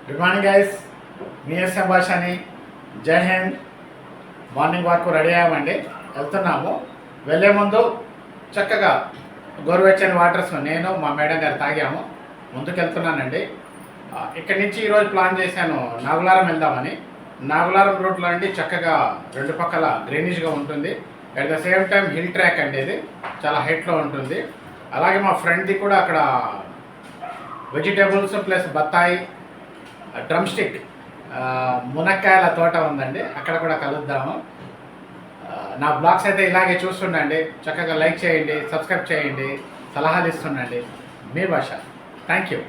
Good morning guys, మీ S M భాషని జై Hind. Morning walk ready అయ్యామండి, వెళ్తున్నాము. వెళ్ళే ముందు చక్కగా గోరువెచ్చని వాటర్స్ నేను మా మేడం గారు తాగాము. ముందుకు వెళ్తున్నానండి. ఇక్కడి నుంచి ఈరోజు ప్లాన్ చేశాను నాగులారం వెళ్దామని. నాగులారం రూట్లో అండి చక్కగా రెండు పక్కల గ్రీనిష్గా ఉంటుంది. At the same time hill track అండి, ఇది చాలా హైట్లో ఉంటుంది. అలాగే మా ఫ్రెండ్ది కూడా అక్కడ వెజిటేబుల్స్ ప్లస్ బత్తాయి, డ్రమ్ స్టిక్, మునక్కాయల తోట ఉందండి, అక్కడ కూడా కలుద్దాము. నా బ్లాగ్స్ అయితే ఇలాగే చూస్తుండండి. చక్కగా లైక్ చేయండి, సబ్స్క్రైబ్ చేయండి, సలహాలు ఇస్తుండండి. మీ భాష. Thank you.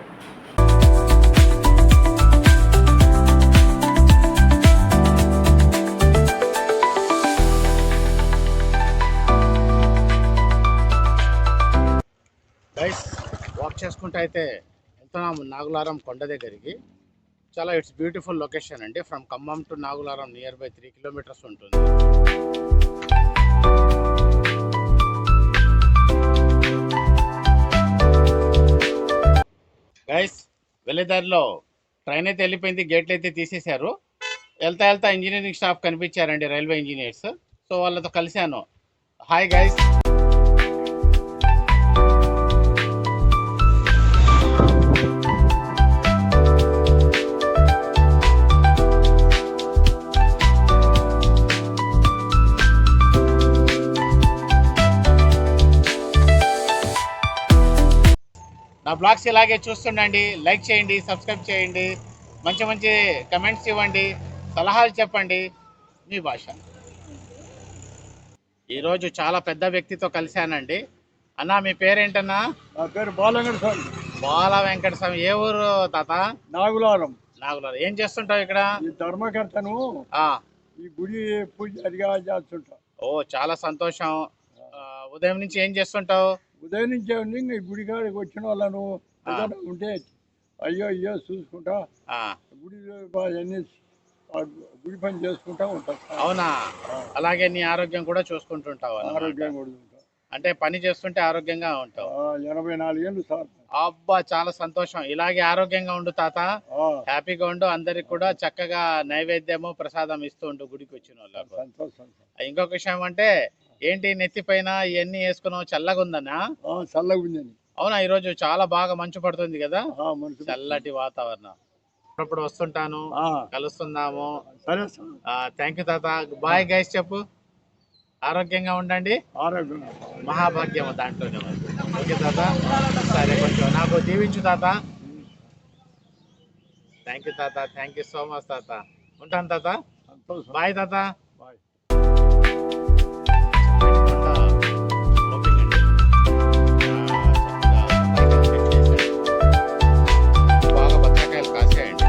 గైస్, వాక్ చేసుకుంటూ అయితే వెళ్తున్నాము నాగులారం కొండ దగ్గరికి. చాలా ఇట్స్ బ్యూటిఫుల్ లొకేషన్ అండి. From Khammam to Nagularam near by 3 kilometres ఉంటుంది. గైస్, వెళ్ళేదారిలో ట్రైన్ అయితే వెళ్ళిపోయింది, గేట్లు అయితే తీసేశారు. వెళ్తా వెళ్తా ఇంజనీరింగ్ స్టాఫ్ కనిపించారండి, రైల్వే ఇంజనీర్స్. సో వాళ్ళతో కలిశాను. Hi guys. నా బ్లాగ్స్ ఇలాగే చూస్తుండండి. లైక్ చేయండి, సబ్స్క్రైబ్ చేయండి, మంచి మంచి కమెంట్స్ ఇవ్వండి, సలహాలు చెప్పండి. మీ భాష. ఈరోజు చాలా పెద్ద వ్యక్తితో కలిశానండి. అన్న, మీ పేరేంటన్నా? నా పేరు బాలవెంకట స్వామి. బాల వెంకట స్వామి. ఏ ఊరు తాత? నాగులారం. నాగులారం. ఏం చేస్తుంటావు ఇక్కడ? ఈ ధర్మకర్తను ఈ గుడి పూజారిగా చేస్తుంటా. ఓ, చాలా సంతోషం. ఉదయం నుంచి ఏం చేస్తుంటావు? ఉదయం నుంచే ఉంది. ఈ గుడి కాడికి వచ్చిన వాళ్ళను ఏదైనా ఉంటే అయ్యో చూసుకుంటా, గుడి అన్ని గుడి పని చేసుకుంటా ఉంటా. అవునా? అలాగే నీ ఆరోగ్యం కూడా చూసుకుంటుంటావు? ఆరోగ్యం కూడా అంటే పని చేస్తుంటే ఆరోగ్యంగా ఉంటావు. 84 ఏళ్ళు సార్. అబ్బా, చాలా సంతోషం. ఇలాగే ఆరోగ్యంగా ఉండు తాత, హ్యాపీగా ఉండు. అందరికి కూడా చక్కగా నైవేద్యము ప్రసాదం ఇస్తూ ఉండు గుడికి వచ్చిన వాళ్ళకు. సంతోషం. ఇంకొక విషయం అంటే ఏంటి, నెత్తి పైన ఇవన్నీ వేసుకున్నావు, చల్లగా ఉందన్నా? చల్లగా ఉందని. అవునా? ఈరోజు చాలా బాగా మంచు పడుతుంది కదా, చల్లటి వాతావరణం. అప్పుడు వస్తుంటాను, కలుస్తున్నాము. థ్యాంక్ యూ తాత. బాయ్ గైస్ చెప్పు. ఆరోగ్యంగా ఉండండి. ఆరోగ్యంగా మహాభాగ్యము దాంట్లోనే ఉంది. ఓకే తాత, సరే, కొంచెం నాకు దీవించు తాత. థ్యాంక్ యూ తాత. థ్యాంక్ యూ సో మచ్ తాత. ఉంటాను తాత. బాయ్ తాత. బాయ్. బాగా బత్తాకాయలు కాసాయండి.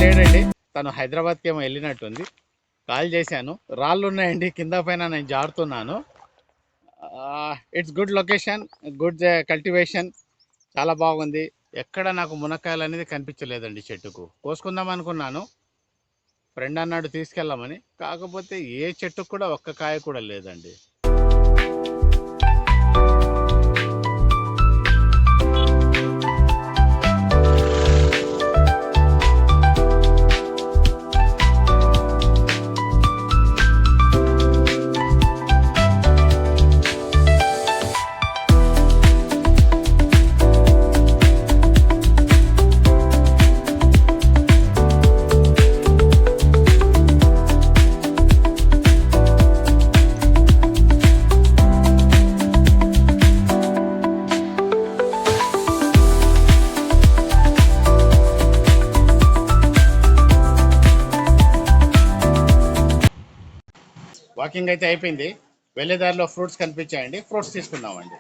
లేడండి, తను హైదరాబాద్కి ఏమో వెళ్ళినట్టుంది. కాల్ చేశాను. రాళ్ళు ఉన్నాయండి కింద పైన, నేను జారుతున్నాను. It's good location, good cultivation, చాలా బాగుంది. ఎక్కడ నాకు మునక్కాయలు అనేది కనిపించలేదండి. చెట్టుకు కోసుకుందాం అనుకున్నాను, ఫ్రెండ్ అన్నాడు తీసుకెళ్ళమని. కాకపోతే ఏ చెట్టుకు కూడా ఒక్క కాయ కూడా లేదండి. వాకింగ్ అయితే అయిపోయింది. వెళ్ళేదారిలో ఫ్రూట్స్ కనిపించాయండి, ఫ్రూట్స్ తీసుకున్నామండి.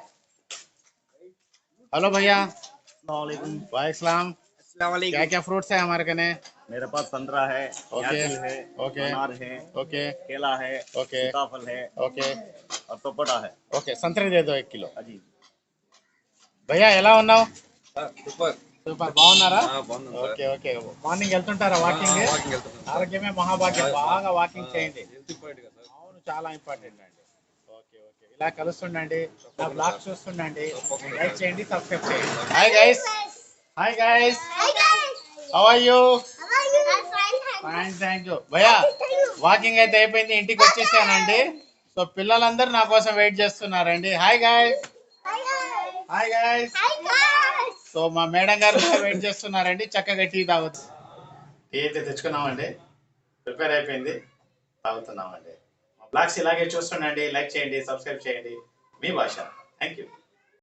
हेलो भैया, वालेकुम क्या क्या फ्रूट्स है हमारे कने? मेरे पास संतरा है, ओके है, ओके अनार है, ओके केला है, ओके सीताफल है ओके और पपड़ा है। ओके, संतरे दे दो 1 किलो। जी। భయ్యా ఎలా ఉన్నావు? సూపర్. సూపర్, బాగున్నారా? బాగున్నాం సార్. Okay okay. మార్నింగ్ వెళ్తుంటారా వాకింగ్? వాకింగ్ వెళ్తున్నాం. ఆరోగ్యమే మహాభాగ్యం, బాగా వాకింగ్ చేయండి. హెల్త్ ఇంపార్టెంట్ కదా సార్. అవును, చాలా ఇంపార్టెంట్ అండి. ఓకే ఓకే, ఇలా కలుస్తుండండి, నా బ్లాగ్ చూస్తుండండి, లైక్ చేయండి, సబ్స్క్రైబ్ చేయండి. Hi guys, hi guys, how are you? Fine, thank you. భయ్యా వాకింగ్ అయితే అయిపోయింది, ఇంటికి వచ్చేసానండి. సో పిల్లలందరూ నా కోసం వెయిట్ చేస్తున్నారండి. Hi guys, hi guys. So మా మేడం గారు కూడా వెయిట్ చేస్తున్నారండి, చక్కగా టీ తాగుతుంది. టీ అయితే తెచ్చుకున్నామండి, ప్రిపేర్ అయిపోయింది, తాగుతున్నామండి. మా బ్లాగ్స్ ఇలాగే చూస్తుండండి, లైక్ చేయండి, సబ్స్క్రైబ్ చేయండి. మీ భాష. Thank you.